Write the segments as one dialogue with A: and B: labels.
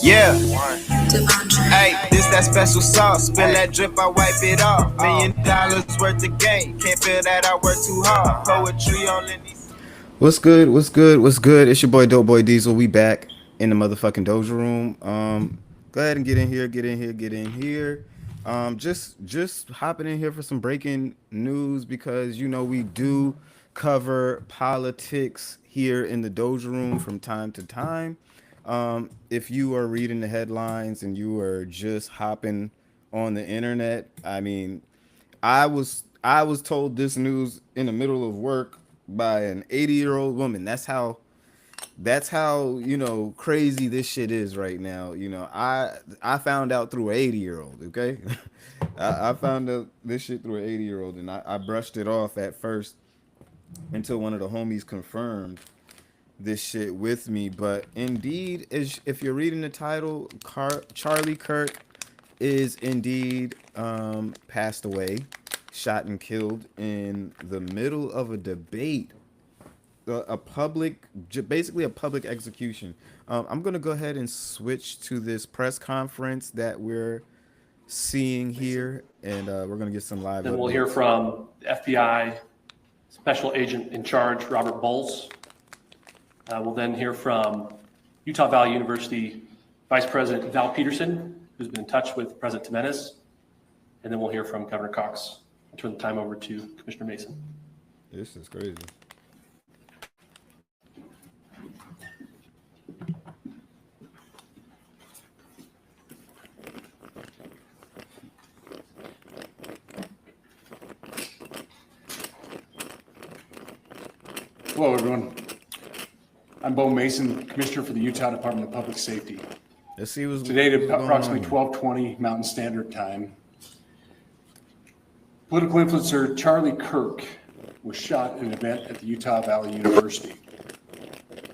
A: Yeah. Hey, this that special sauce. Spill that drip, I wipe it off. $1 million worth of game. Can't feel that I work too hard. Poetry only needs. What's good? What's good? What's good? It's your boy Dope Boy Diesel. We back in the motherfucking Doja room. Go ahead and get in here. Get in here. Get in here. Just hopping in here for some breaking news because we do cover politics here in the Doja room from time to time. If you are reading the headlines and you are just hopping on the internet, I mean, I was told this news in the middle of work by an 80-year-old woman. That's how crazy this shit is right now. I found out through an 80-year-old. Okay, I found out this shit through an 80-year-old, and I brushed it off at first until one of the homies confirmed this shit with me. But indeed, if you're reading the title, Charlie Kirk is indeed passed away, shot and killed in the middle of a debate, basically a public execution. I'm gonna go ahead and switch to this press conference that we're seeing here, and we're gonna get some live.
B: Then we'll hear from the FBI Special Agent in Charge, Robert Bowles. We'll then hear from Utah Valley University Vice President Val Peterson, who's been in touch with President Jimenez. And then we'll hear from Governor Cox. I'll turn the time over to Commissioner Mason.
A: This is crazy.
C: Hello, everyone. I'm Bo Mason, Commissioner for the Utah Department of Public Safety.
A: Let's see what's
C: Today at approximately 12:20 Mountain Standard Time, political influencer Charlie Kirk was shot in an event at the Utah Valley University.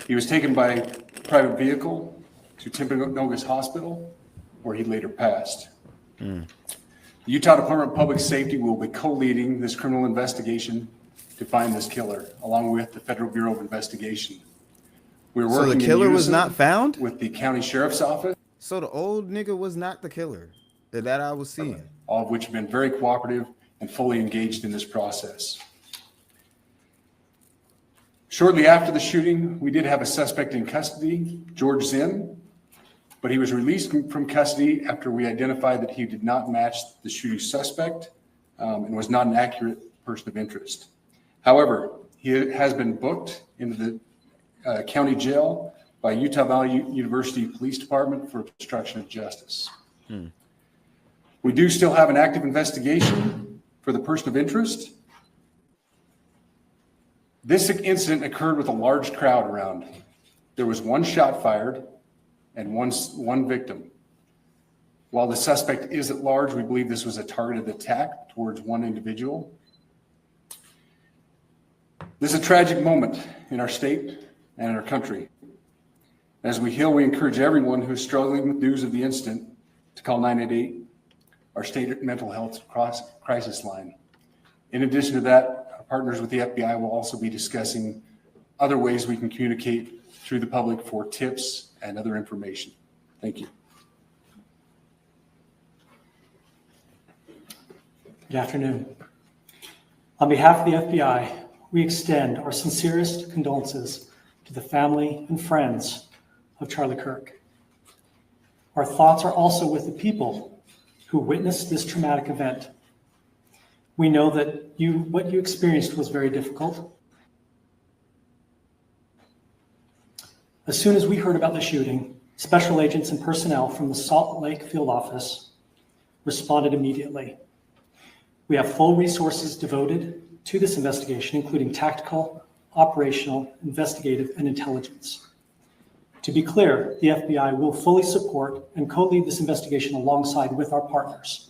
C: He was taken by private vehicle to Timpanogos Hospital, where he later passed. The Utah Department of Public Safety will be co-leading this criminal investigation to find this killer, along with the Federal Bureau of Investigation. We're working
A: so the killer was not found
C: with the county sheriff's office.
A: So the old nigga was not the killer that I was seeing.
C: All of which have been very cooperative and fully engaged in this process. Shortly after the shooting, we did have a suspect in custody, George Zinn, but he was released from custody after we identified that he did not match the shooting suspect and was not an accurate person of interest. However, he has been booked into the county jail by Utah Valley University Police Department for obstruction of justice. We do still have an active investigation for the person of interest. This incident occurred with a large crowd around. There was one shot fired and one victim. While the suspect is at large, we believe this was a targeted attack towards one individual. This is a tragic moment in our state and in our country. As we heal, we encourage everyone who is struggling with news of the incident to call 988, our state mental health crisis line. In addition to that, our partners with the FBI will also be discussing other ways we can communicate through the public for tips and other information. Thank you.
D: Good afternoon. On behalf of the FBI, we extend our sincerest condolences to the family and friends of Charlie Kirk. Our thoughts are also with the people who witnessed this traumatic event. We know that what you experienced was very difficult. As soon as we heard about the shooting, special agents and personnel from the Salt Lake field office responded immediately. We have full resources devoted to this investigation, including tactical, operational, investigative, and intelligence. To be clear, the FBI will fully support and co-lead this investigation alongside with our partners.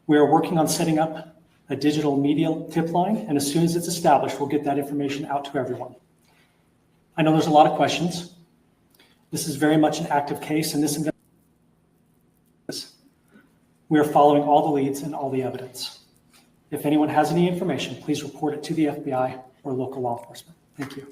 D: We are working on setting up a digital media tip line, and as soon as it's established, we'll get that information out to everyone. I know there's a lot of questions. This is very much an active case, and we are following all the leads and all the evidence. If anyone has any information, please report it to the FBI or local law enforcement. Thank you.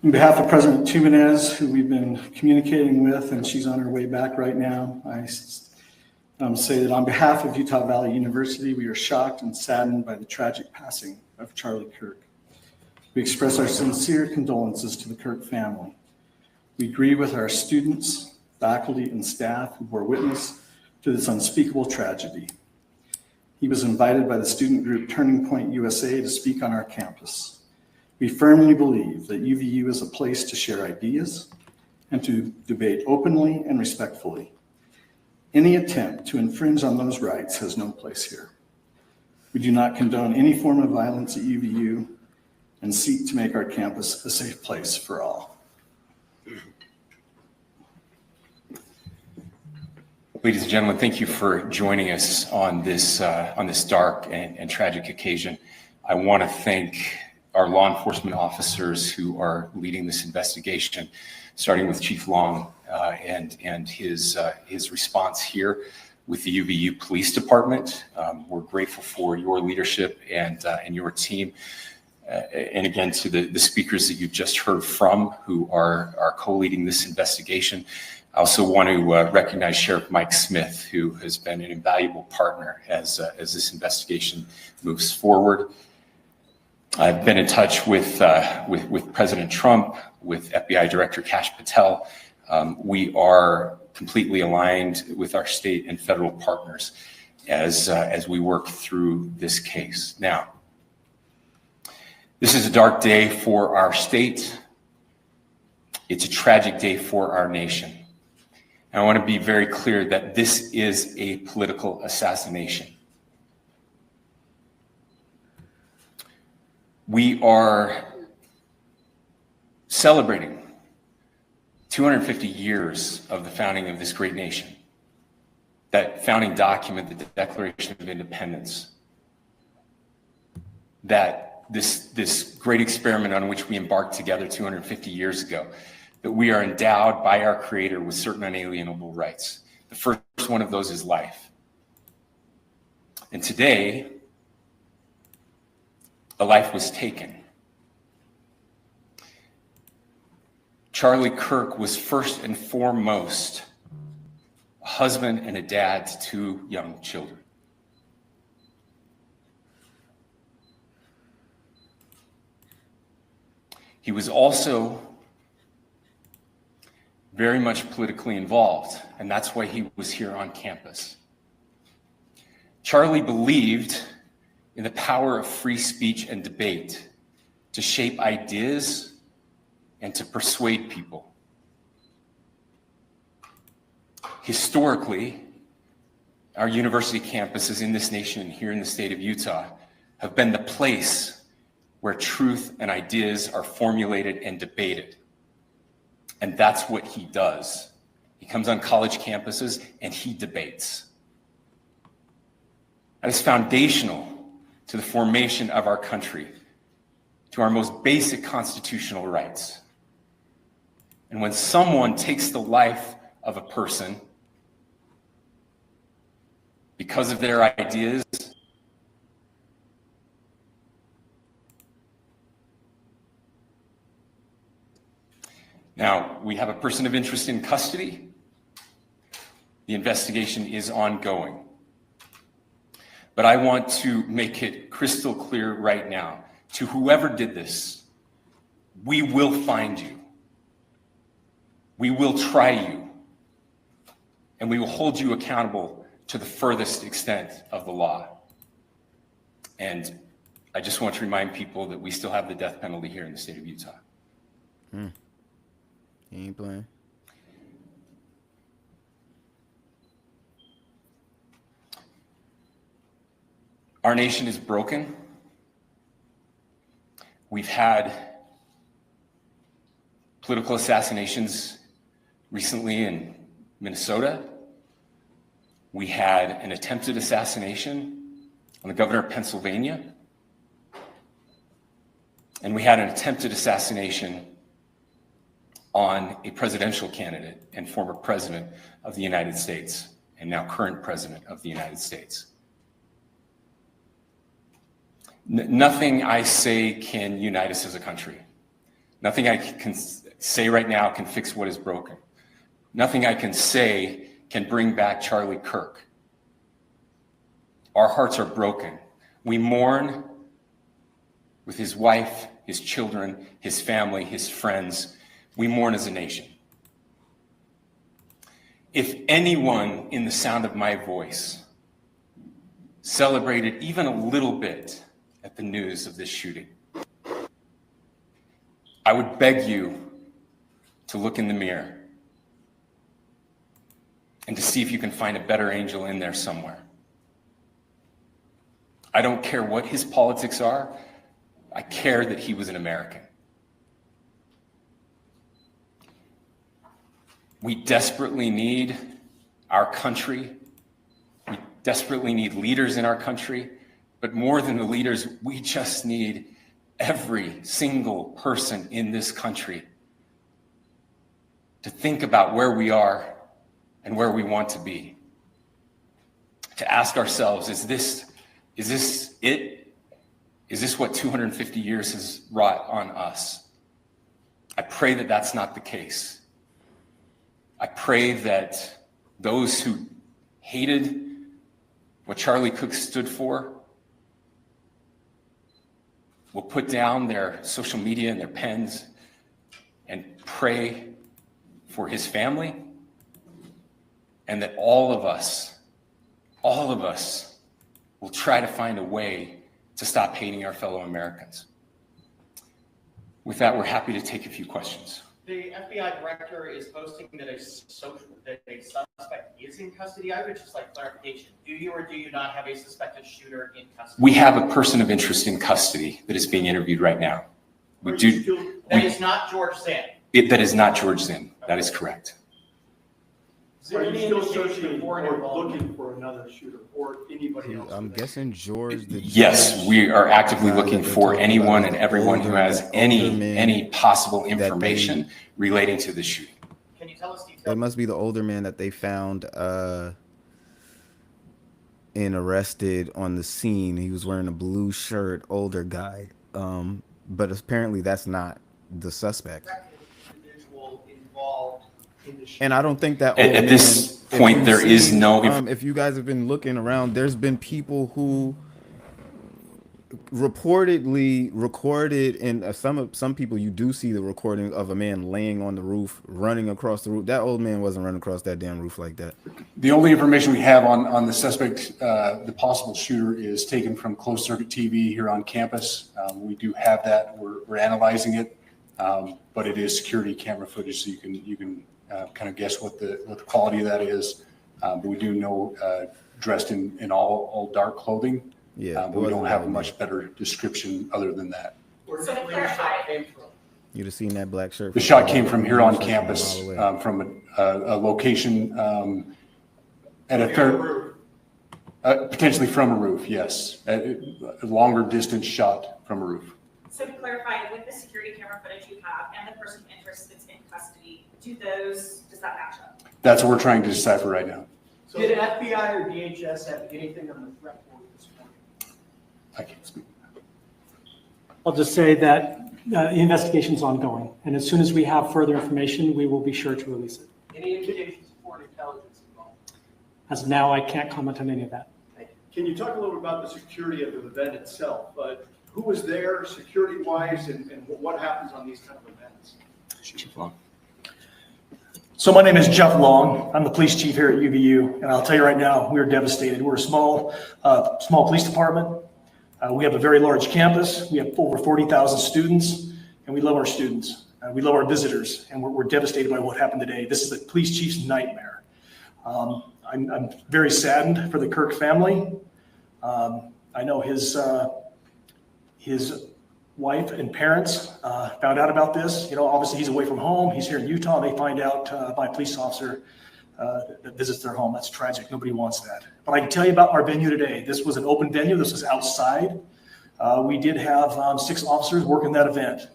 E: On behalf of President Tumenez, who we've been communicating with, and she's on her way back right now, I say that on behalf of Utah Valley University, we are shocked and saddened by the tragic passing of Charlie Kirk. We express our sincere condolences to the Kirk family. We grieve with our students, faculty, and staff who bore witness to this unspeakable tragedy. He was invited by the student group Turning Point USA to speak on our campus. We firmly believe that UVU is a place to share ideas and to debate openly and respectfully. Any attempt to infringe on those rights has no place here. We do not condone any form of violence at UVU and seek to make our campus a safe place for all.
F: Ladies and gentlemen, thank you for joining us on this dark and tragic occasion. I want to thank our law enforcement officers who are leading this investigation, starting with Chief Long and his response here with the UVU Police Department. We're grateful for your leadership and your team. And again, to the speakers that you've just heard from who are co-leading this investigation. I also want to recognize Sheriff Mike Smith, who has been an invaluable partner as this investigation moves forward. I've been in touch with President Trump, with FBI Director Kash Patel. We are completely aligned with our state and federal partners as we work through this case. Now, this is a dark day for our state. It's a tragic day for our nation. And I want to be very clear that this is a political assassination. We are celebrating 250 years of the founding of this great nation. That founding document, the Declaration of Independence, that this great experiment on which we embarked together 250 years ago, that we are endowed by our Creator with certain unalienable rights. The first one of those is life. And today, a life was taken. Charlie Kirk was first and foremost a husband and a dad to two young children. He was also very much politically involved, and that's why he was here on campus. Charlie believed in the power of free speech and debate to shape ideas and to persuade people. Historically, our university campuses in this nation and here in the state of Utah have been the place where truth and ideas are formulated and debated. And that's what he does. He comes on college campuses and he debates. That is foundational to the formation of our country, to our most basic constitutional rights. And when someone takes the life of a person because of their ideas, now, we have a person of interest in custody. The investigation is ongoing. But I want to make it crystal clear right now, to whoever did this, we will find you. We will try you. And we will hold you accountable to the furthest extent of the law. And I just want to remind people that we still have the death penalty here in the state of Utah.
A: He ain't playing.
F: Our nation is broken. We've had political assassinations recently in Minnesota. We had an attempted assassination on the governor of Pennsylvania. And we had an attempted assassination on a presidential candidate and former president of the United States, and now current president of the United States. Nothing I say can unite us as a country. Nothing I can say right now can fix what is broken. Nothing I can say can bring back Charlie Kirk. Our hearts are broken. We mourn with his wife, his children, his family, his friends. We mourn as a nation. If anyone in the sound of my voice celebrated even a little bit at the news of this shooting, I would beg you to look in the mirror and to see if you can find a better angel in there somewhere. I don't care what his politics are. I care that he was an American. We desperately need our country. We desperately need leaders in our country. But more than the leaders, we just need every single person in this country to think about where we are and where we want to be. To ask ourselves, is this it? Is this what 250 years has wrought on us? I pray that that's not the case. I pray that those who hated what Charlie Cook stood for will put down their social media and their pens and pray for his family, and that all of us will try to find a way to stop hating our fellow Americans. With that, we're happy to take a few questions.
G: The FBI director is posting that a suspect is in custody. I would just like clarification. Do you or do you not have a suspected shooter in custody?
F: We have a person of interest in custody that is being interviewed right now.
G: That is not George Zinn.
F: That is not George Zinn. That is correct.
H: Are you still searching or looking for another shooter or anybody else?
A: I'm guessing George.
F: Yes, we are actively looking for anyone and everyone who has any possible information relating to the shooting.
G: Can you tell us details?
A: It must be the older man that they found and arrested on the scene. He was wearing a blue shirt, older guy. But apparently that's not the suspect.
G: Individual involved in the shooting.
A: And I don't think that
F: At this point, there is no.
A: If you guys have been looking around, there's been people who reportedly recorded, and some people you do see the recording of a man laying on the roof, running across the roof. That old man wasn't running across that damn roof like that.
C: The only information we have on the suspect, the possible shooter, is taken from closed circuit TV here on campus. We do have that. We're analyzing it, but it is security camera footage, so you can kind of guess what the quality of that is. But we do know dressed in all dark clothing.
A: Yeah,
C: but we don't have a much better description other than that.
G: Where the shot came from.
A: You'd have seen that black shirt.
C: The shot came from here on campus, from a location at a third, potentially from a roof, yes. A longer distance shot from a roof.
I: So to clarify, with the security camera footage you have and the person of interest that's in custody, does that match up?
C: That's what we're trying to decipher right now.
H: So did FBI or DHS have anything on the threat board this morning?
C: I can't speak.
D: I'll just say that the investigation's ongoing, and as soon as we have further information, we will be sure to release it.
H: Any indications of foreign intelligence involved?
D: As of now, I can't comment on any of that.
H: Can you talk a little bit about the security of the event itself? Who was there security-wise, and what happens on these kind of events?
F: Chief Long.
J: So my name is Jeff Long. I'm the police chief here at UVU, and I'll tell you right now, we're devastated. We're a small police department. We have a very large campus. We have over 40,000 students, and we love our students. We love our visitors, and we're devastated by what happened today. This is the police chief's nightmare. I'm very saddened for the Kirk family. I know his wife and parents found out about this. You know, obviously he's away from home. He's here in Utah. They find out by a police officer that visits their home. That's tragic. Nobody wants that. But I can tell you about our venue today. This was an open venue. This was outside. We did have 6 officers working that event.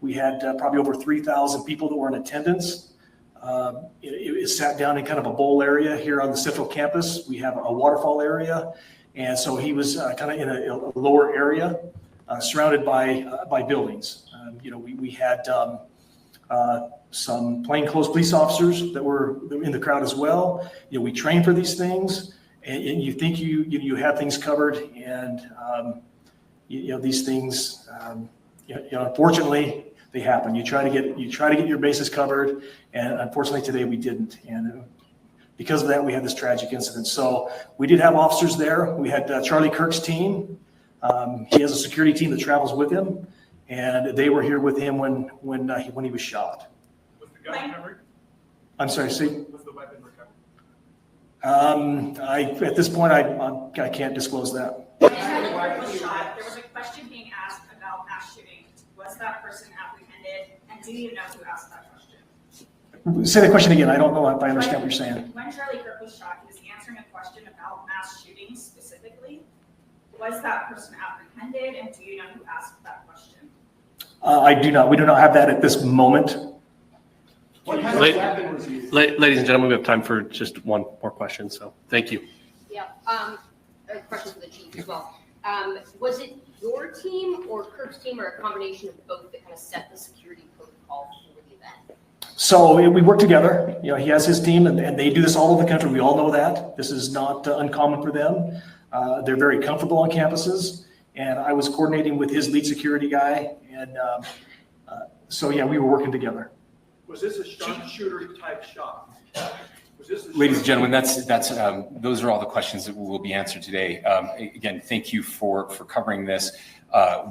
J: We had probably over 3,000 people that were in attendance. It sat down in kind of a bowl area here on the central campus. We have a waterfall area. And so he was kind of in a lower area surrounded by buildings. We had some plainclothes police officers that were in the crowd as well. We train for these things, and you think you have things covered, and these things, unfortunately, they happen. You try to get your bases covered, and unfortunately today we didn't. And because of that, we had this tragic incident. So we did have officers there. We had Charlie Kirk's team. He has a security team that travels with him, and they were here with him when he was shot.
H: Was the gun recovered?
J: I'm sorry, see?
H: Was the weapon recovered?
J: At this point, I can't disclose that.
I: When Charlie Kirk was shot, there was a question being asked about mass shootings. Was that person apprehended, and do you know who asked that question?
J: Say the question again. I don't know if I understand what you're saying.
I: When Charlie Kirk was shot, he was answering a question about mass shootings specifically. Was that person apprehended, and do you know who asked that question?
J: I do not. We do not have that at this moment.
H: What kind of weapon was used?
B: Ladies and gentlemen, we have time for just one more question, so thank you.
K: Yeah, a question for the chief as well. Was it your team or Kirk's team or a combination of both that kind of set the security protocol for the event?
J: So we work together. He has his team, and they do this all over the country. We all know that. This is not uncommon for them. They're very comfortable on campuses, and I was coordinating with his lead security guy, and so yeah, we were working together.
H: Was this a sharpshooter type shot? Was this
F: Ladies and gentlemen, those are all the questions that will be answered today. Again, thank you for covering this.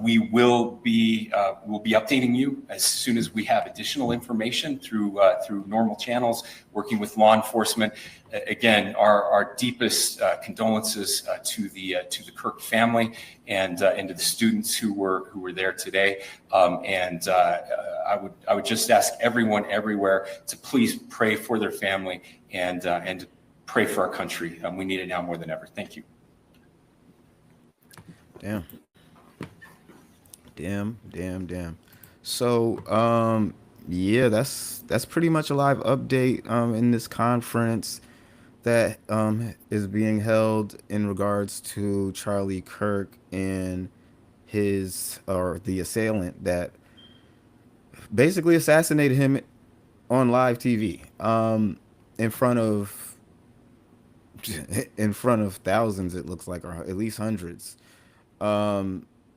F: We will be updating you as soon as we have additional information through normal channels, working with law enforcement. Again, our deepest condolences to the Kirk family and to the students who were there today. I would just ask everyone everywhere to please pray for their family and to pray for our country. We need it now more than ever. Thank you.
A: Damn. So, yeah, that's pretty much a live update in this conference that is being held in regards to Charlie Kirk and the assailant that basically assassinated him on live TV in front of thousands, it looks like, or at least hundreds.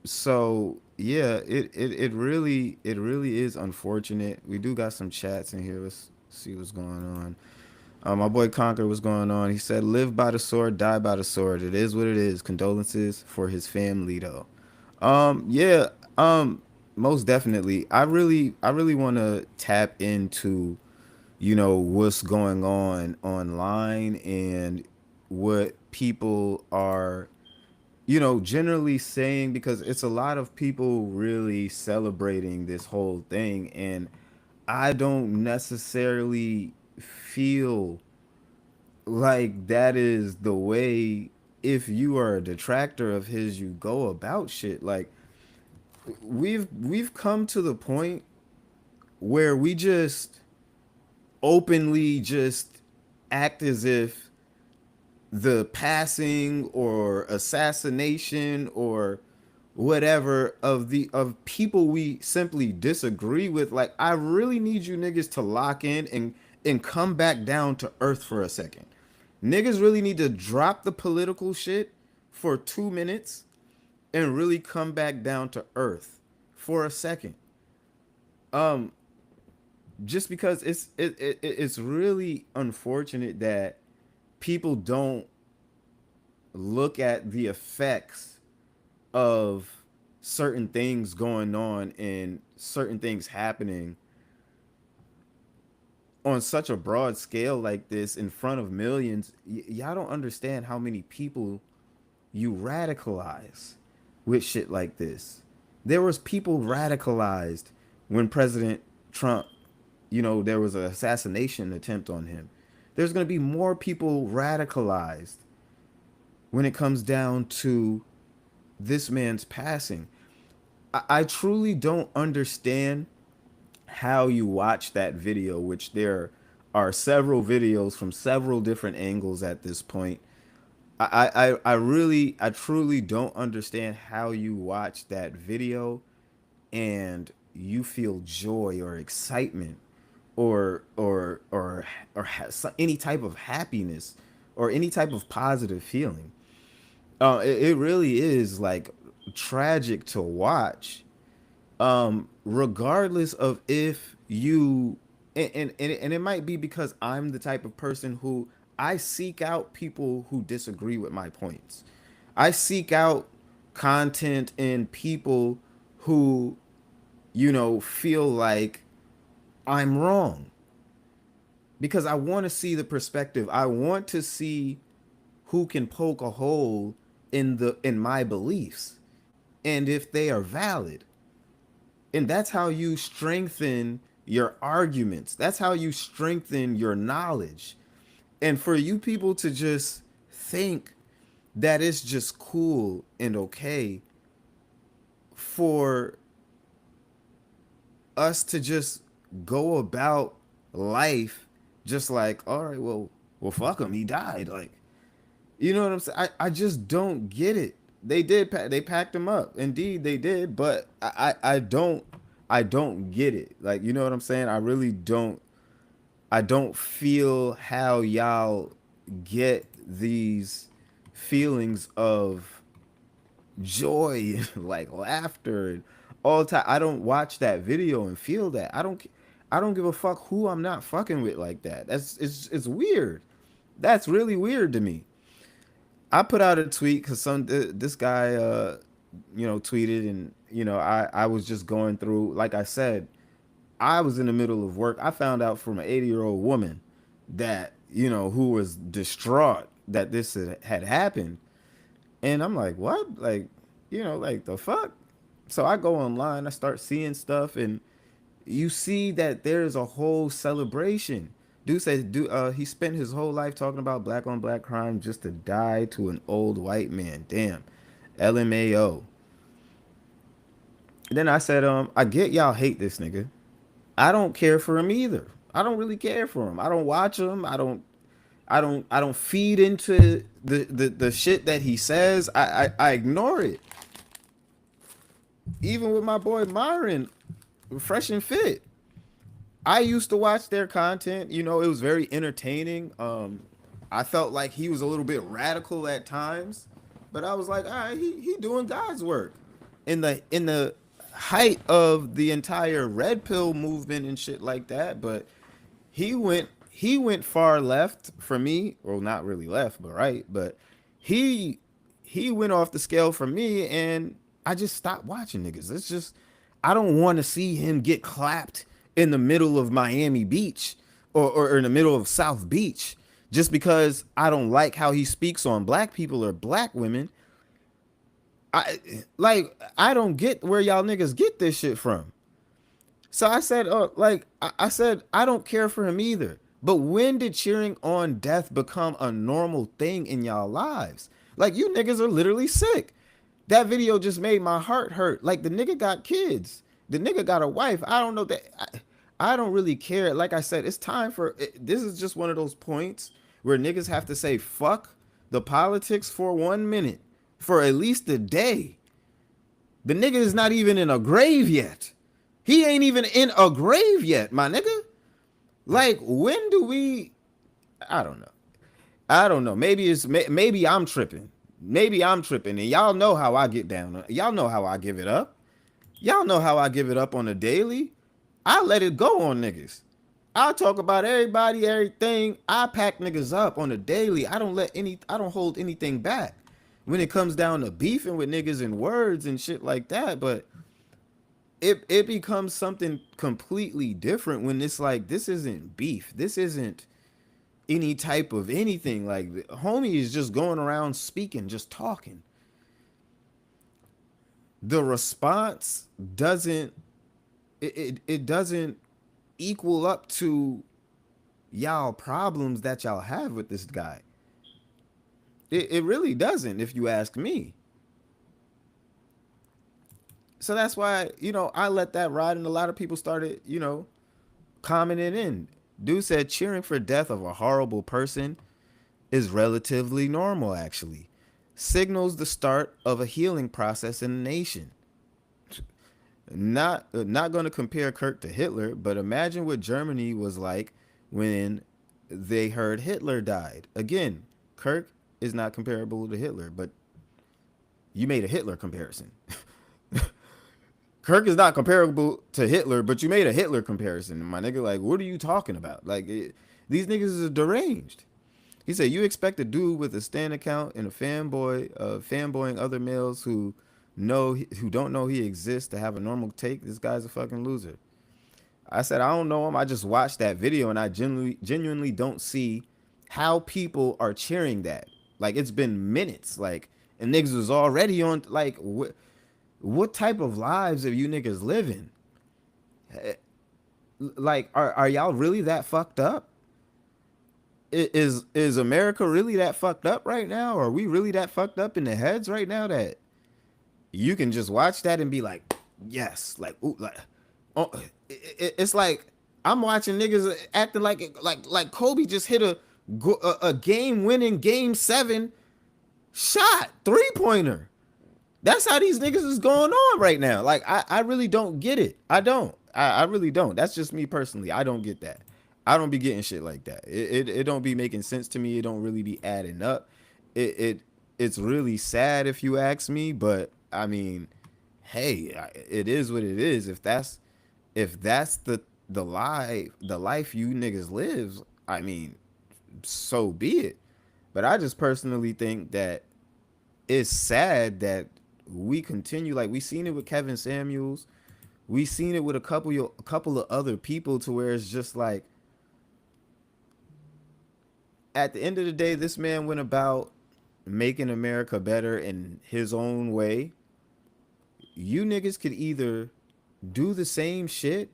A: So yeah, it really is unfortunate. We do got some chats in here. Let's see what's going on. My boy Conquer, what's going on? He said, "Live by the sword, die by the sword. It is what it is. Condolences for his family, though." Yeah. Most definitely. I really want to tap into, what's going on online and what people are, generally saying, because it's a lot of people really celebrating this whole thing, and I don't necessarily feel like that is the way, if you are a detractor of his, you go about shit. Like, we've come to the point where we just openly just act as if the passing or assassination or whatever of people we simply disagree with, like, I really need you niggas to lock in and come back down to earth for a second. Niggas really need to drop the political shit for 2 minutes and really come back down to earth for a second. Just because it's really unfortunate that people don't look at the effects of certain things going on and certain things happening on such a broad scale like this in front of millions. Y'all don't understand how many people you radicalize with shit like this. There was people radicalized when President Trump, there was an assassination attempt on him. There's going to be more people radicalized when it comes down to this man's passing. I truly don't understand how you watch that video, which there are several videos from several different angles at this point. I truly don't understand how you watch that video and you feel joy or excitement or any type of happiness or any type of positive feeling. It really is like tragic to watch, regardless of if you and it might be because I'm the type of person who I seek out people who disagree with my points. I seek out content and people who, feel like I'm wrong, because I want to see the perspective. I want to see who can poke a hole in my beliefs and if they are valid. And that's how you strengthen your arguments. That's how you strengthen your knowledge. And for you people to just think that it's just cool and okay for us to just go about life just like, all right, well, fuck him, he died. Like, you know what I'm saying? I just don't get it. They packed him up. Indeed, they did, but I don't get it. Like, you know what I'm saying? I really don't. I don't feel how y'all get these feelings of joy and like laughter and all the time. I don't watch that video and feel that. I don't give a fuck who I'm not fucking with like that. It's weird. That's really weird to me. I put out a tweet because this guy tweeted, and I was just going through, like I said, I was in the middle of work. I found out from an 80-year-old woman that, who was distraught that this had happened. And I'm like, what? Like, like the fuck? So I go online, I start seeing stuff, and you see that there's a whole celebration. Dude said he spent his whole life talking about black on black crime just to die to an old white man. Damn. LMAO. Then I said, I get y'all hate this nigga. I don't care for him either. I don't really care for him. I don't watch him. I don't feed into the shit that he says. I ignore it. Even with my boy Myron, Fresh and Fit, I used to watch their content. It was very entertaining. I felt like he was a little bit radical at times, but I was like, all right, he doing God's work. In the height of the entire red pill movement and shit like that, but he went far left for me. Well, not really left, but right. But he went off the scale for me, and I just stopped watching niggas. It's just, I don't want to see him get clapped in the middle of Miami Beach or in the middle of South Beach just because I don't like how he speaks on black people or black women. I don't get where y'all niggas get this shit from. So I said, I said, I don't care for him either. But when did cheering on death become a normal thing in y'all lives? Like, you niggas are literally sick. That video just made my heart hurt. Like, the nigga got kids. The nigga got a wife. I don't know that. I don't really care. Like I said, it's time for, this is just one of those points where niggas have to say fuck the politics for 1 minute, for at least a day. The nigga is not even in a grave yet. He ain't even in a grave yet, my nigga. Like, when do we, I don't know. Maybe I'm tripping. Maybe I'm tripping. And y'all know how I get down. Y'all know how I give it up. Y'all know how I give it up on a daily. I let it go on niggas. I talk about everybody, everything. I pack niggas up on a daily. I don't hold anything back when it comes down to beefing with niggas and words and shit like that. But it becomes something completely different when it's like, this isn't beef. This isn't any type of anything. Like, the homie is just going around speaking, just talking. The response doesn't, it doesn't equal up to y'all problems that y'all have with this guy. It really doesn't, if you ask me. So that's why, I let that ride, and a lot of people started, commenting in. Dude said cheering for death of a horrible person is relatively normal, actually. Signals the start of a healing process in the nation. Not going to compare Kirk to Hitler, but imagine what Germany was like when they heard Hitler died. Again, Kirk is not comparable to Hitler, but you made a Hitler comparison. Kirk is not comparable to Hitler, but you made a Hitler comparison, my nigga. Like, what are you talking about? Like, these niggas is deranged. He said, you expect a dude with a Stan account and a fanboying other males who don't know he exists to have a normal take? This guy's a fucking loser. I said, I don't know him. I just watched that video and I genuinely don't see how people are cheering that. Like, it's been minutes. Like, and niggas was already on, like, what type of lives are you niggas living? Like, are y'all really that fucked up? Is America really that fucked up right now? Are we really that fucked up in the heads right now that you can just watch that and be like, yes, like, ooh, like, oh, it's like I'm watching niggas acting like Kobe just hit a game-winning Game 7 shot 3-pointer. That's how these niggas is going on right now. Like, I really don't get it. I really don't. That's just me personally. I don't get that. I don't be getting shit like that. It don't be making sense to me. It don't really be adding up. It's really sad if you ask me, but I mean, hey, it is what it is. If that's the life you niggas live, I mean, so be it. But I just personally think that it's sad that we continue, like, we seen it with Kevin Samuels, we seen it with a couple of other people, to where it's just like, at the end of the day, this man went about making America better in his own way. You niggas could either do the same shit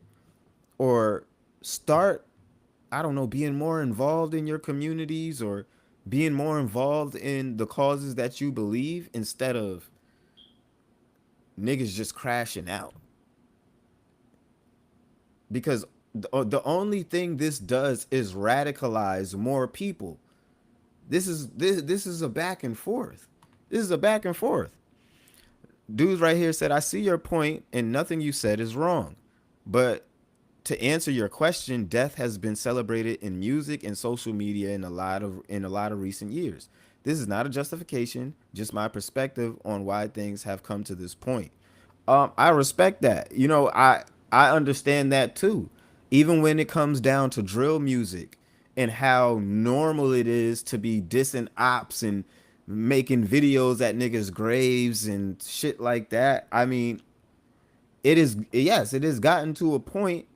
A: or start, I don't know, being more involved in your communities or being more involved in the causes that you believe, instead of niggas just crashing out. Because the only thing this does is radicalize more people. This is a back and forth. This is a back and forth. Dudes right here said, I see your point and nothing you said is wrong. But to answer your question, death has been celebrated in music and social media in a lot of recent years. This is not a justification, just my perspective on why things have come to this point. I respect that. You know, I understand that too. Even when it comes down to drill music and how normal it is to be dissing ops and making videos at niggas' graves and shit like that. I mean, it has gotten to a point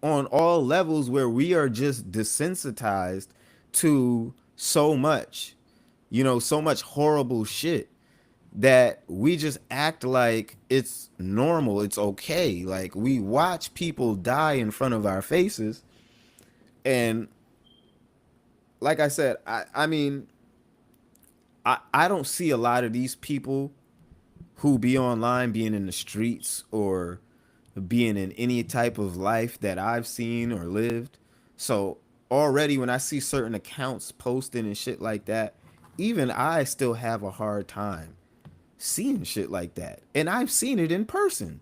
A: on all levels where we are just desensitized to so much, so much horrible shit, that we just act like it's normal, it's okay. Like, we watch people die in front of our faces, and like I said, I mean, I don't see a lot of these people who be online being in the streets or being in any type of life that I've seen or lived. So already when I see certain accounts posting and shit like that, even I still have a hard time seeing shit like that. And I've seen it in person.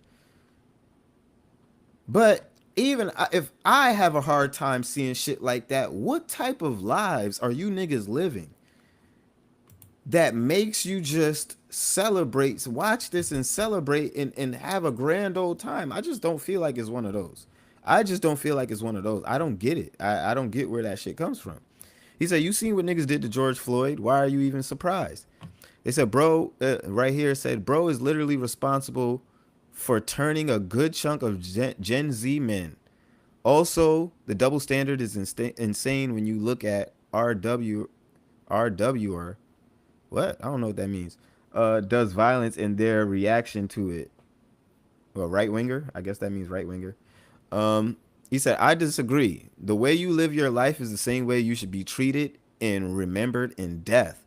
A: But even if I have a hard time seeing shit like that, what type of lives are you niggas living that makes you just celebrate, watch this and celebrate and have a grand old time? I just don't feel like it's one of those. I don't get it. I don't get where that shit comes from. He said, you seen what niggas did to George Floyd? Why are you even surprised? They said, bro, right here said, bro is literally responsible for turning a good chunk of Gen Z men. Also, the double standard is insane when you look at RW or what? I don't know what that means. Does violence and their reaction to it. Well, right winger. I guess that means right winger. He said, I disagree. The way you live your life is the same way you should be treated and remembered in death.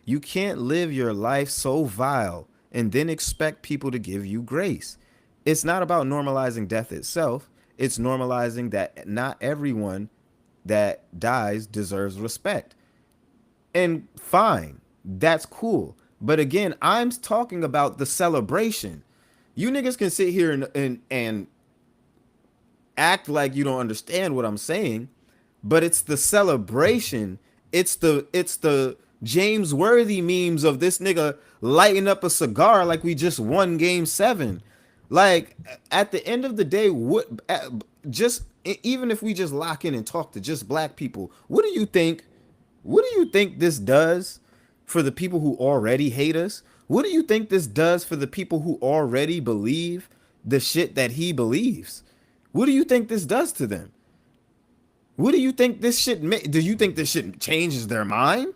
A: You can't live your life so vile and then expect people to give you grace. It's not about normalizing death itself. It's normalizing that not everyone that dies deserves respect. And fine, that's cool. But again, I'm talking about the celebration. You niggas can sit here and act like you don't understand what I'm saying, but it's the celebration. It's the James Worthy memes of this nigga lighting up a cigar like we just won game 7. Like at the end of the day, even if we just lock in and talk to just black people, what do you think? What do you think this does for the people who already hate us? What do you think this does for the people who already believe the shit that he believes? What do you think this does to them? What do you think this shit do you think this shit changes their mind?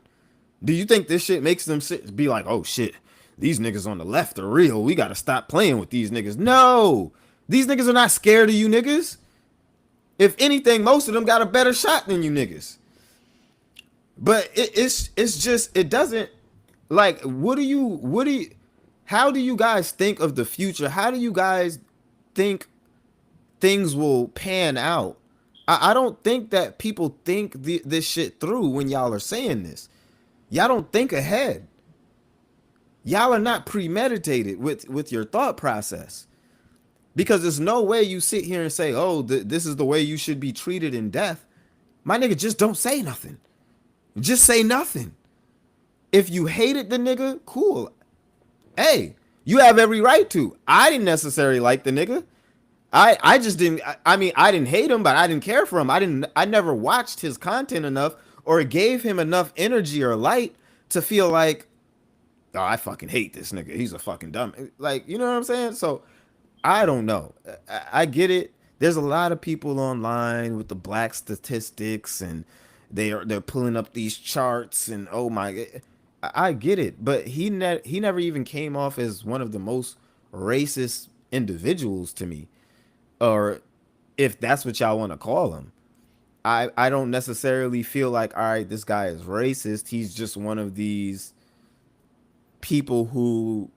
A: Do you think this shit makes them be like, oh shit, these niggas on the left are real. We gotta stop playing with these niggas. No, these niggas are not scared of you niggas. If anything, most of them got a better shot than you niggas. But it's just, it doesn't, like, how do you guys think of the future? How do you guys think things will pan out? I don't think that people think this shit through when y'all are saying this. Y'all don't think ahead. Y'all are not premeditated with your thought process. Because there's no way you sit here and say, oh, this is the way you should be treated in death. My nigga, just don't say nothing. Just say nothing. If you hated the nigga, cool. Hey, you have every right to. I didn't necessarily like the nigga. I just didn't. I mean, I didn't hate him, but I didn't care for him. I never watched his content enough or gave him enough energy or light to feel like, oh, I fucking hate this nigga. He's a fucking dumb. Like, you know what I'm saying? So I don't know. I get it. There's a lot of people online with the black statistics and they're pulling up these charts and oh my, I get it. But he never even came off as one of the most racist individuals to me, or if that's what y'all want to call him. I don't necessarily feel like, all right, this guy is racist. He's just one of these people who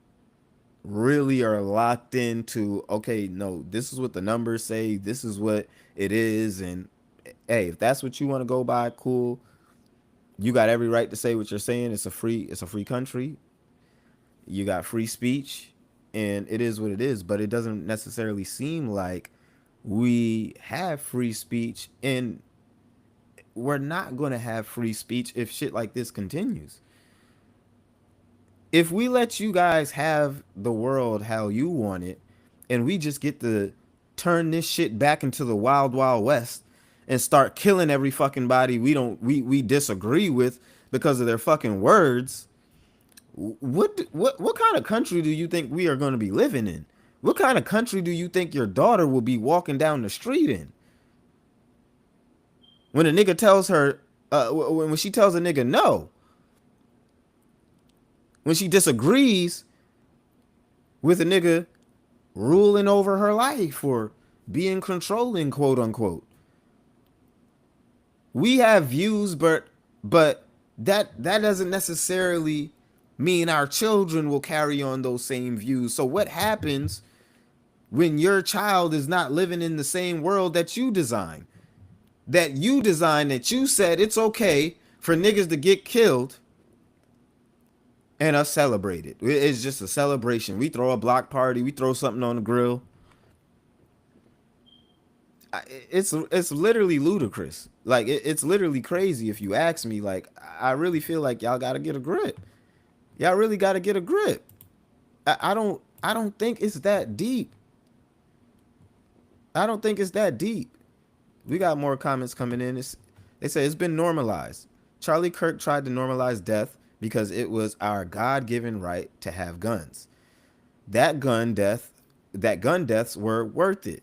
A: really are locked into, okay, no, this is what the numbers say, this is what it is, and hey, if that's what you want to go by, cool. You got every right to say what you're saying. It's a free country. You got free speech, and it is what it is. But it doesn't necessarily seem like we have free speech, and we're not going to have free speech if shit like this continues. If we let you guys have the world how you want it, and we just get to turn this shit back into the wild, wild west and start killing every fucking body we disagree with because of their fucking words, what kind of country do you think we are going to be living in? What kind of country do you think your daughter will be walking down the street in? When a nigga tells her, when she tells a nigga no, when she disagrees with a nigga ruling over her life or being controlling, quote unquote. We have views, but that doesn't necessarily mean our children will carry on those same views. So what happens when your child is not living in the same world that you design? That you said it's okay for niggas to get killed and us celebrate it. It's just a celebration. We throw a block party. We throw something on the grill. It's literally ludicrous. Like it's literally crazy if you ask me. Like I really feel like y'all got to get a grip. Y'all really got to get a grip. I don't think it's that deep. I don't think it's that deep. We got more comments coming in. They say it's been normalized. Charlie Kirk tried to normalize death because it was our God-given right to have guns. That gun deaths were worth it.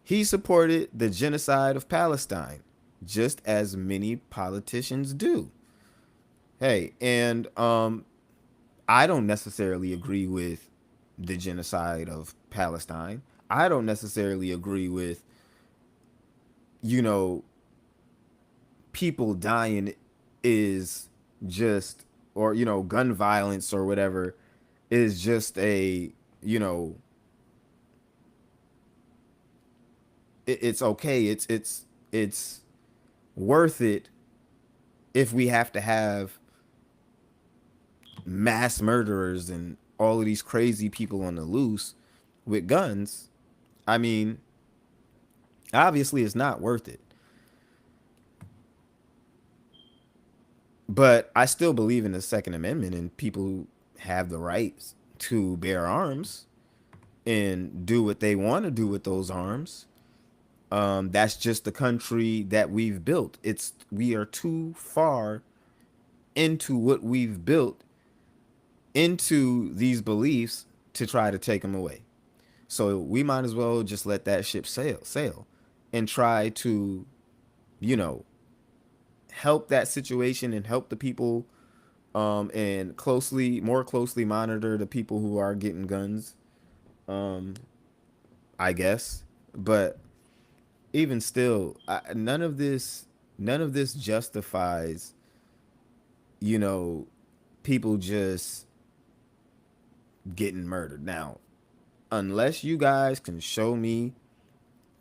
A: He supported the genocide of Palestine, just as many politicians do. Hey, and I don't necessarily agree with the genocide of Palestine. I don't necessarily agree with, people dying is just, or, gun violence or whatever is just a, it's okay. It's worth it if we have to have mass murderers and all of these crazy people on the loose. with guns, I mean, obviously it's not worth it. But I still believe in the Second Amendment and people have the rights to bear arms and do what they want to do with those arms. That's just the country that we've built. We are too far into what we've built, into these beliefs, to try to take them away. So we might as well just let that ship sail and try to, you know, help that situation and help the people, and more closely monitor the people who are getting guns, I guess. But even still, none of this justifies, you know, people just getting murdered. Now, unless you guys can show me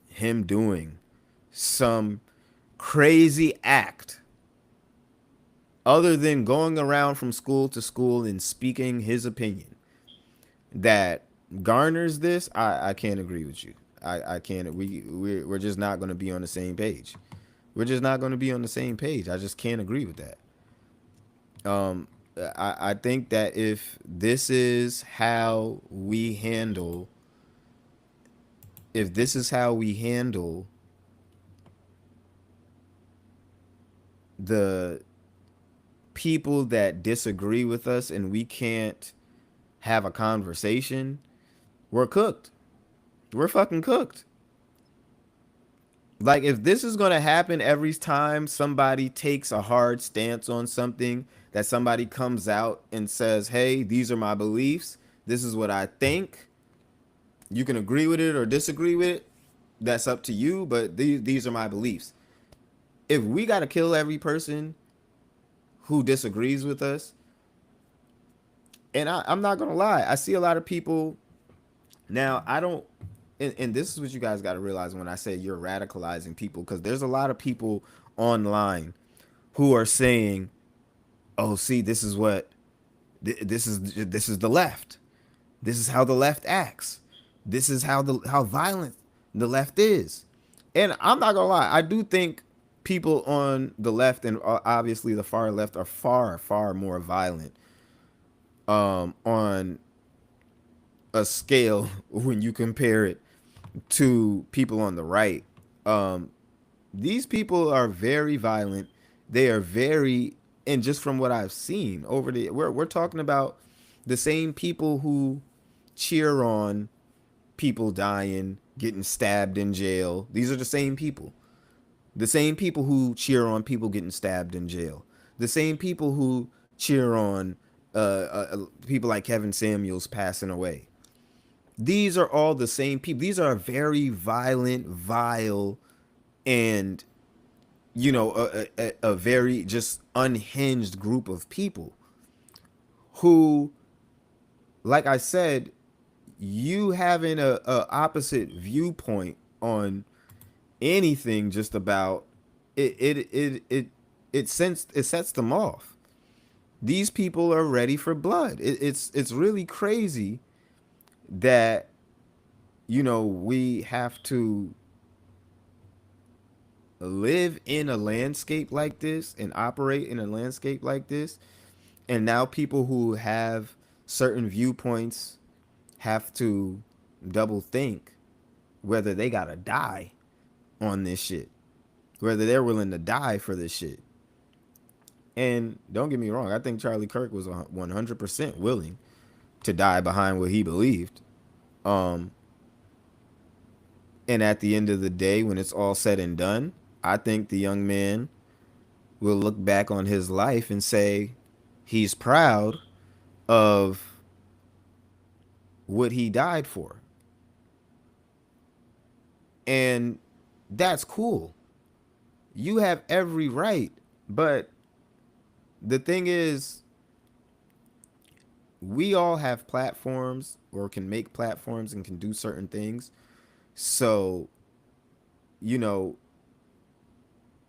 A: him doing some crazy act other than going around from school to school and speaking his opinion that garners this, I can't agree with you. I can't. We're just not going to be on the same page. We're just not going to be on the same page. I just can't agree with that. I think that if this is how we handle, the people that disagree with us and we can't have a conversation, we're cooked. We're fucking cooked. Like, if this is going to happen every time somebody takes a hard stance on something, that somebody comes out and says, hey, these are my beliefs, this is what I think, you can agree with it or disagree with it, that's up to you, but these are my beliefs. If we got to kill every person who disagrees with us, and I'm not going to lie, I see a lot of people now, I don't, and this is what you guys got to realize when I say you're radicalizing people, because there's a lot of people online who are saying, oh, see, this is the left. This is how the left acts. This is how violent the left is. And I'm not gonna lie, I do think people on the left and obviously the far left are far, far more violent on a scale when you compare it to people on the right. These people are very violent. They are very, and just from what I've seen we're talking about the same people who cheer on people dying, getting stabbed in jail. These are the same people. The same people who cheer on people getting stabbed in jail. The same people who cheer on people like Kevin Samuels passing away. These are all the same people. These are very violent, vile, and, you know, a very just unhinged group of people who, like I said, you having a opposite viewpoint on anything just about it sets them off. These people are ready for blood. It's really crazy that, you know, we have to live in a landscape like this and operate in a landscape like this, and now people who have certain viewpoints have to double think whether they gotta die on this shit, whether they're willing to die for this shit. And don't get me wrong, I think Charlie Kirk was 100% willing to die behind what he believed. And at the end of the day, when it's all said and done, I think the young man will look back on his life and say he's proud of what he died for. And that's cool. You have every right. But the thing is, we all have platforms or can make platforms and can do certain things. So, you know,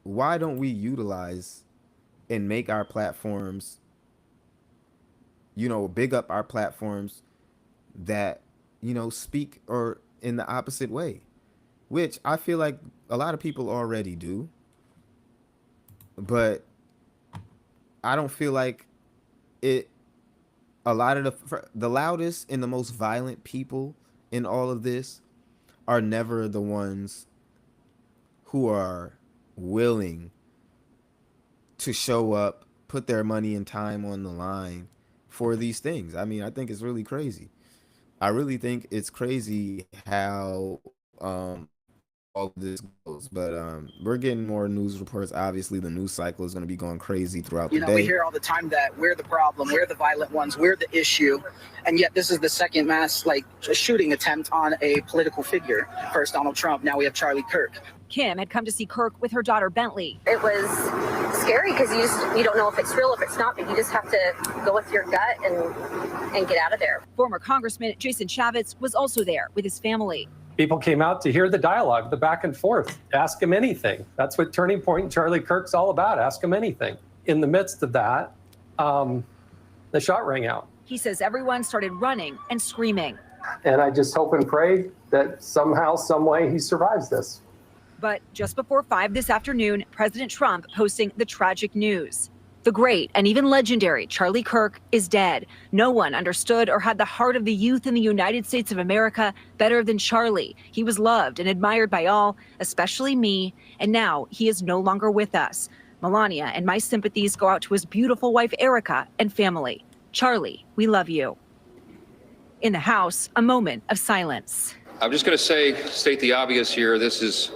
A: why don't we utilize and make our platforms, you know, big up our platforms that speak or in the opposite way, which I feel like a lot of people already do. But I don't feel like it. A lot of the loudest and the most violent people in all of this are never the ones who are willing to show up, put their money and time on the line for these things. I mean, I think it's really crazy. I really think it's crazy how all this goes. But we're getting more news reports. Obviously, the news cycle is going to be going crazy throughout the day.
L: We hear all the time that we're the problem, we're the violent ones, we're the issue, and yet this is the second mass shooting attempt on a political figure. First Donald Trump, now we have Charlie Kirk.
M: Kim had come to see Kirk with her daughter Bentley.
K: It was scary because you don't know if it's real, if it's not, but you just have to go with your gut and get out of there.
M: Former Congressman Jason Chavez was also there with his family.
N: People came out to hear the dialogue, the back and forth. Ask him anything. That's what Turning Point and Charlie Kirk's all about. Ask him anything. In the midst of that, the shot rang out.
M: He says everyone started running and screaming.
N: And I just hope and pray that somehow, some way he survives this.
M: But just before 5 this afternoon, President Trump posting the tragic news. The great and even legendary Charlie Kirk is dead. No one understood or had the heart of the youth in the United States of America better than Charlie. He was loved and admired by all, especially me, and now he is no longer with us. Melania and my sympathies go out to his beautiful wife, Erica, and family. Charlie, we love you. In the House, a moment of silence.
O: I'm just going to state the obvious here. This is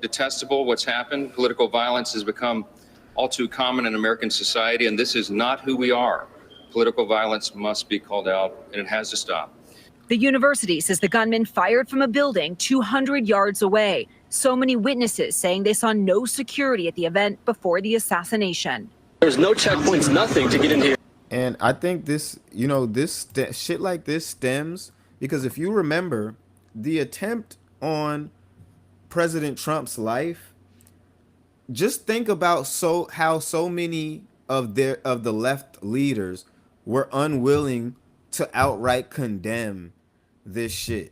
O: detestable, what's happened. Political violence has become all too common in American society, and this is not who we are. Political violence must be called out, and it has to stop.
M: The university says the gunman fired from a building 200 yards away. So many witnesses saying they saw no security at the event before the assassination.
P: There's no checkpoints, nothing to get in here.
A: And I think this, shit like this stems because if you remember the attempt on President Trump's life, just think about how so many of the left leaders were unwilling to outright condemn this shit,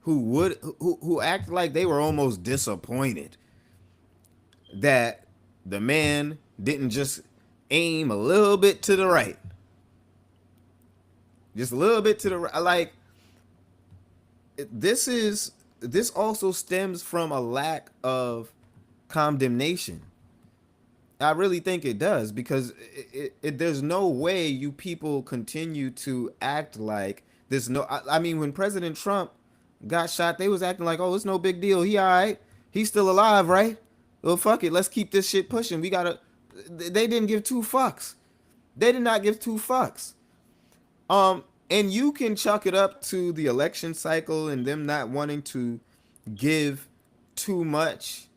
A: who act like they were almost disappointed that the man didn't just aim a little bit to the right, just a little bit to the right. Like, this also stems from a lack of condemnation. I really think it does, because there's no way you people continue to act like this. I mean, when President Trump got shot, they was acting like, oh, it's no big deal. He all right. He's still alive, right? Well, fuck it. Let's keep this shit pushing. They didn't give two fucks. They did not give two fucks. And you can chalk it up to the election cycle and them not wanting to give too much,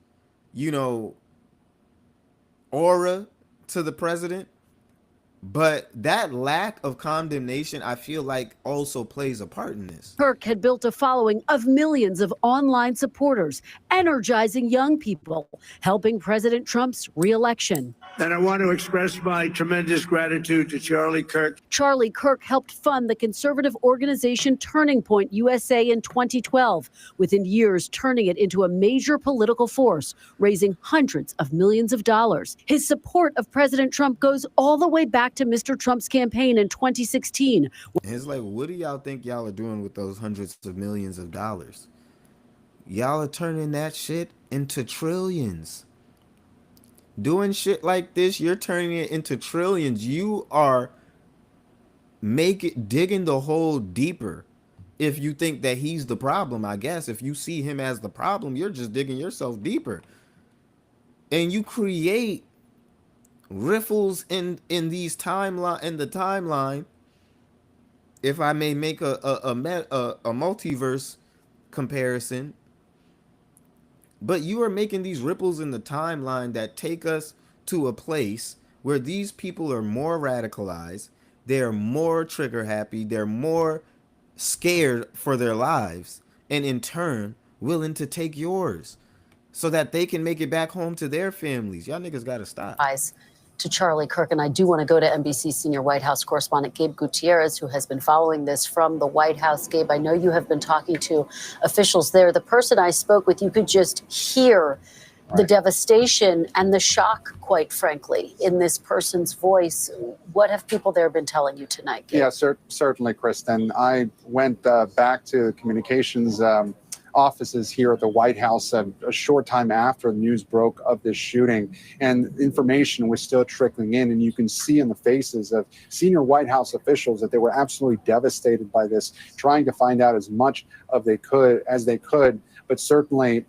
A: aura to the president. But that lack of condemnation, I feel like, also plays a part in this.
Q: Kirk had built a following of millions of online supporters, energizing young people, helping President Trump's reelection.
R: And I want to express my tremendous gratitude to Charlie Kirk.
Q: Charlie Kirk helped fund the conservative organization Turning Point USA in 2012, within years turning it into a major political force, raising hundreds of millions of dollars. His support of President Trump goes all the way back to Mr. Trump's campaign in 2016.
A: It's like, what do y'all think y'all are doing with those hundreds of millions of dollars? Y'all are turning that shit into trillions. Doing shit like this, you're turning it into trillions. You are digging the hole deeper. If you think that he's the problem, I guess. If you see him as the problem, you're just digging yourself deeper. And you create riffles in the timeline. If I may make a multiverse comparison. But you are making these ripples in the timeline that take us to a place where these people are more radicalized, they're more trigger happy, they're more scared for their lives, and in turn, willing to take yours so that they can make it back home to their families. Y'all niggas gotta stop.
Q: to Charlie Kirk, and I do want to go to NBC senior White House correspondent Gabe Gutierrez, who has been following this from the White House. Gabe, I know you have been talking to officials there. The person I spoke with, you could just hear the devastation and the shock, quite frankly, in this person's voice. What have people there been telling you tonight, Gabe?
S: Yeah, certainly, Kristen. I went back to the communications offices here at the White House a short time after the news broke of this shooting, and information was still trickling in, and you can see in the faces of senior White House officials that they were absolutely devastated by this, trying to find out as much of they could, but certainly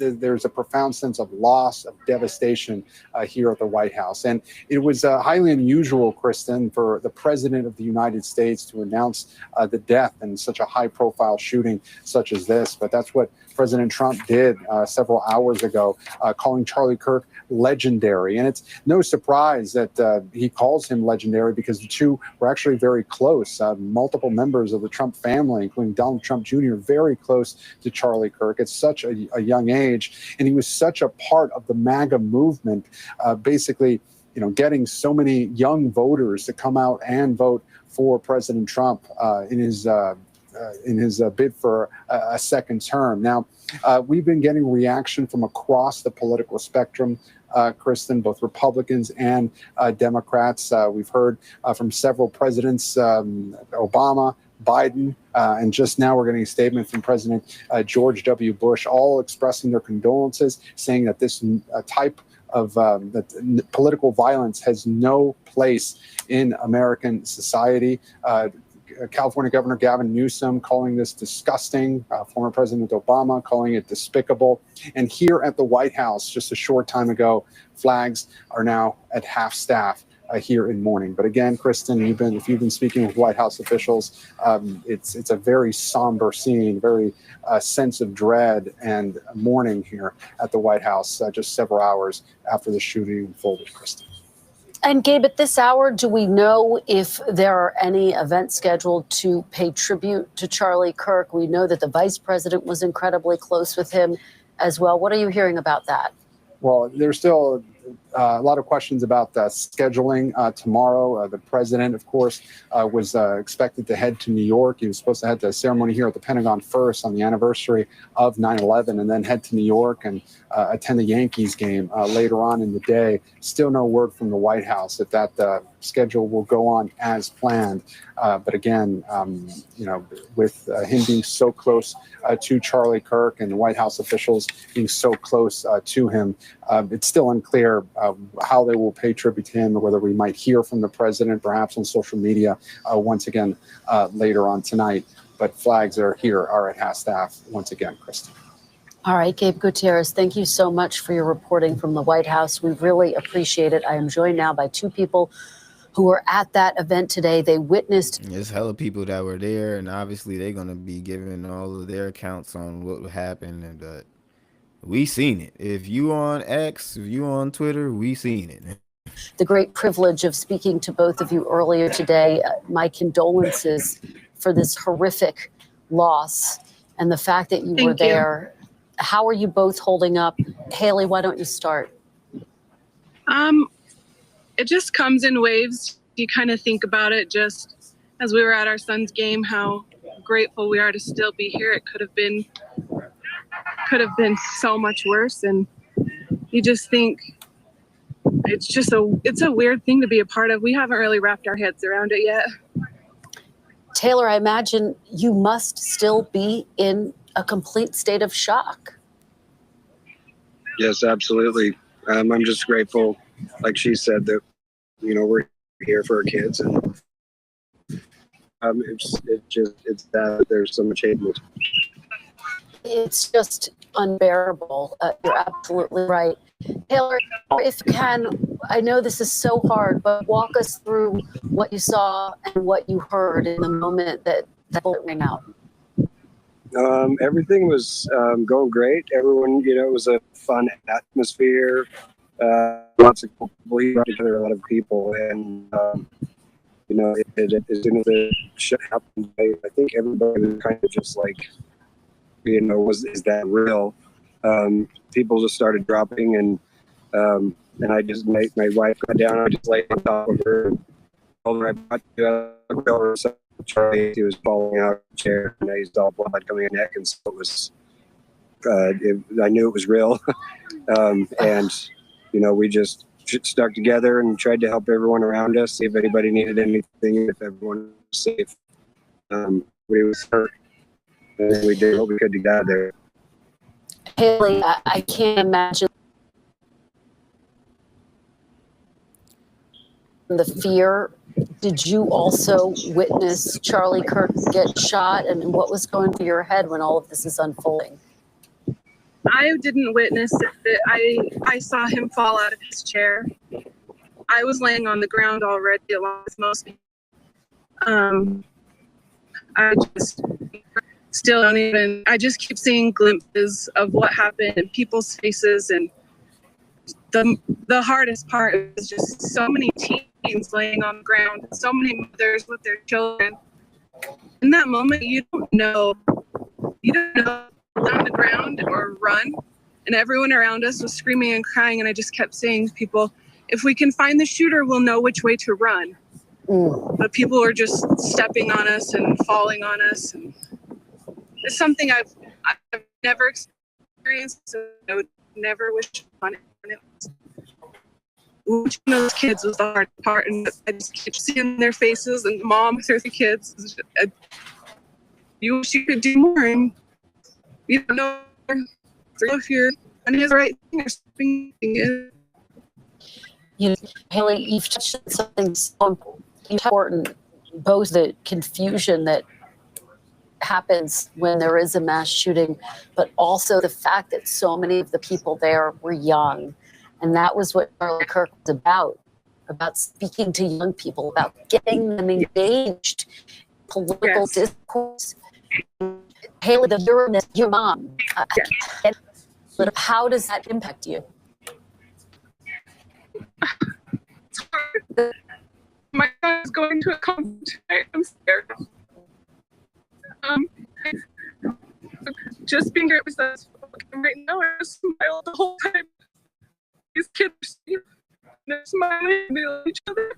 S: there's a profound sense of loss, of devastation here at the White House. And it was highly unusual, Kristen, for the President of the United States to announce the death in such a high-profile shooting such as this. But that's what President Trump did several hours ago, calling Charlie Kirk legendary. And it's no surprise that he calls him legendary, because the two were actually very close. Multiple members of the Trump family, including Donald Trump Jr., very close to Charlie Kirk at such a young age. And he was such a part of the MAGA movement, basically, getting so many young voters to come out and vote for President Trump in his bid for a second term. Now, we've been getting reaction from across the political spectrum, Kristen, both Republicans and Democrats. We've heard from several presidents, Obama, Biden, and just now we're getting a statement from President George W. Bush, all expressing their condolences, saying that this type of that political violence has no place in American society. California Governor Gavin Newsom calling this disgusting, former President Obama calling it despicable. And here at the White House, just a short time ago, flags are now at half staff here in mourning. But again, Kristen, if you've been speaking with White House officials, it's a very somber scene, very sense of dread and mourning here at the White House just several hours after the shooting unfolded, Kristen.
Q: And Gabe, at this hour, do we know if there are any events scheduled to pay tribute to Charlie Kirk? We know that the vice president was incredibly close with him as well. What are you hearing about that?
S: Well, there's still a lot of questions about scheduling tomorrow. The president, of course, was expected to head to New York. He was supposed to head to a ceremony here at the Pentagon first on the anniversary of 9/11, and then head to New York and attend the Yankees game later on in the day. Still no word from the White House if that schedule will go on as planned. But again, with him being so close to Charlie Kirk and the White House officials being so close to him, it's still unclear how they will pay tribute to him, or whether we might hear from the president, perhaps on social media, once again later on tonight. But flags are at half staff once again, Kristen.
Q: All right, Gabe Gutierrez, thank you so much for your reporting from the White House. We really appreciate it. I am joined now by two people who were at that event today. They witnessed.
A: There's hella people that were there, and obviously they're going to be giving all of their accounts on what happened. And we seen it. If you on X, if you on Twitter, we seen it.
Q: The great privilege of speaking to both of you earlier today. My condolences for this horrific loss and the fact that you were there. How are you both holding up? Haley, why don't you start?
T: It just comes in waves. You kind of think about it just as we were at our son's game, how grateful we are to still be here. It could have been so much worse. And you just think it's a weird thing to be a part of. We haven't really wrapped our heads around it yet.
Q: Taylor, I imagine you must still be in a complete state of shock.
U: Yes, absolutely. I'm just grateful, like she said, that we're here for our kids, and it's that there's so much hate.
Q: It's just unbearable. You're absolutely right. Taylor, if you can, I know this is so hard, but walk us through what you saw and what you heard in the moment that bullet rang out.
U: Everything was going great. Everyone, it was a fun atmosphere. Lots of people, we brought together a lot of people, and as soon as the shit happened, I think everybody was kind of just like, is that real? People just started dropping, and And I just made my wife go down. I just laid on top of her. Told her I brought you over. So Charlie, he was falling out of the chair, and he's all blood coming in the neck, and so it was. I knew it was real, and we just stuck together and tried to help everyone around us, see if anybody needed anything, if everyone was safe. We was hurt, and we did what we could to get out of there.
Q: Haley, I can't imagine the fear. Did you also witness Charlie Kirk get shot, and what was going through your head when all of this is unfolding?
T: I didn't witness it. I saw him fall out of his chair. I was laying on the ground already along with most people. I just still don't even, I just keep seeing glimpses of what happened in people's faces, and the hardest part is just so many teens laying on the ground, so many mothers with their children. In that moment, you don't know on the ground or run, and everyone around us was screaming and crying, and I just kept saying to people, if we can find the shooter, we'll know which way to run. But people were just stepping on us and falling on us, and it's something I've never experienced, so I would never wish on it. Which one of those kids was the hard part, and I just keep seeing their faces, and the mom with her kids. You wish you could do more, and you don't know if you're on his right thing or something.
Q: Haley, you've touched on something so important, both the confusion that happens when there is a mass shooting, but also the fact that so many of the people there were young. And that was what Charlie Kirk was about speaking to young people, about getting them engaged in political discourse. Haley, your mom, how does that impact you?
T: It's hard. My son is going to a conference tonight. I'm scared. Just being here with us right now, I just smile the whole time. These kids are they're smiling at each other.